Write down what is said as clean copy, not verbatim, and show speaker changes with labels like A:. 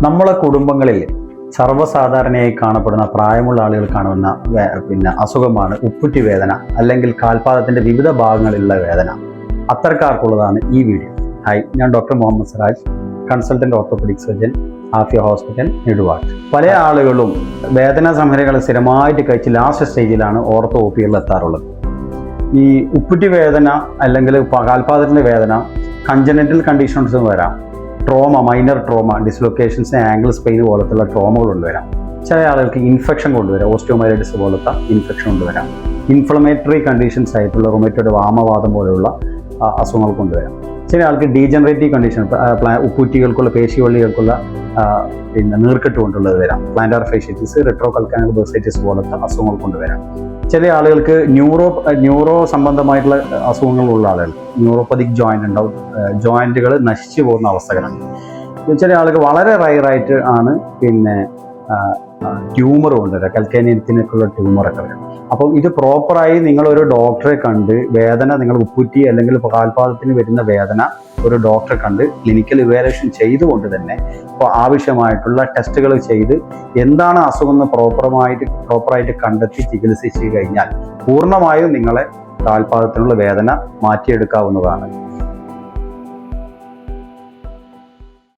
A: നമ്മളെ കുടുംബങ്ങളിൽ സർവ്വസാധാരണയായി കാണപ്പെടുന്ന പ്രായമുള്ള ആളുകൾ കാണുന്ന അസുഖമാണ് ഉപ്പുറ്റി വേദന അല്ലെങ്കിൽ കാൽപാദത്തിന്റെ വിവിധ ഭാഗങ്ങളിലുള്ള വേദന. അത്തരക്കാർക്കുള്ളതാണ് ഈ വീഡിയോ. ഹായ്, ഞാൻ doctor Muhammad Siraj, consultant orthopaedic surgeon, Afiya hospital, Neduvattu. പല ആളുകളും വേദന സംഹാരികൾ സ്ഥിരമായിട്ട് കഴിച്ച് ലാസ്റ്റ് സ്റ്റേജിലാണ് ഓർത്തോ OPകളിൽ എത്താറുള്ളത്. ഈ ഉപ്പുറ്റി വേദന അല്ലെങ്കിൽ കാൽപാദത്തിന്റെ വേദന കൺജനറ്റൽ കണ്ടീഷൻസ് വരാം, trauma, minor trauma, dislocations, ankle sprain പോലത്തുള്ള ട്രോമകൾ കൊണ്ടുവരാം. ചില ആളുകൾക്ക് ഇൻഫെക്ഷൻ കൊണ്ടുവരാം, ഓസ്റ്റിയോമൈലൈറ്റിസ് പോലത്തെ ഇൻഫെക്ഷൻ കൊണ്ടുവരാം. ഇൻഫ്ലമേറ്ററി കണ്ടീഷൻസ് ആയിട്ടുള്ള റൊമറ്റോയിഡ് വാമവാദം പോലെയുള്ള അസുഖങ്ങൾ കൊണ്ടുവരാം. ചില ആൾക്ക് ഡീജനറേറ്റീവ് കണ്ടീഷൻ, ഉപ്പൂറ്റികൾക്കുള്ള പേശിവള്ളികൾക്കുള്ള നീർക്കെട്ട് കൊണ്ടുള്ളത് വരാം. പ്ലാന്റാർ ഫേഷ്യറ്റിസ്, റെട്രോകൽക്കാനൽ ബർസൈറ്റിസ് പോലത്തെ അസുഖങ്ങൾ കൊണ്ടുവരാം. ചില ആളുകൾക്ക് ന്യൂറോ സംബന്ധമായിട്ടുള്ള അസുഖങ്ങളുള്ള ആളുകൾ, ന്യൂറോപ്പതിക് ജോയിന്റ് ഉണ്ടാവും, ജോയിന്റുകൾ നശിച്ചു പോകുന്ന അവസ്ഥകളുണ്ട്. ചില ആളുകൾ വളരെ റയറായിട്ട് ആണ് ട്യൂമർ കൊണ്ടുവരിക, കൽക്കാനിയത്തിനൊക്കെയുള്ള ട്യൂമറൊക്കെ വരും. അപ്പം ഇത് പ്രോപ്പറായി നിങ്ങളൊരു ഡോക്ടറെ കണ്ട് വേദന, നിങ്ങൾ ഉപ്പൂറ്റി അല്ലെങ്കിൽ കാൽപാദത്തിന് വരുന്ന വേദന ഒരു ഡോക്ടറെ കണ്ട് ക്ലിനിക്കൽ ഇവാലുവേഷൻ ചെയ്തുകൊണ്ട് തന്നെ ഇപ്പോൾ ആവശ്യമായിട്ടുള്ള ടെസ്റ്റുകൾ ചെയ്ത് എന്താണ് അസുഖം എന്ന് പ്രോപ്പറായിട്ട് കണ്ടെത്തി ചികിത്സിച്ച് കഴിഞ്ഞാൽ പൂർണ്ണമായും നിങ്ങളെ കാൽപാദത്തിനുള്ള വേദന മാറ്റിയെടുക്കാവുന്നതാണ്.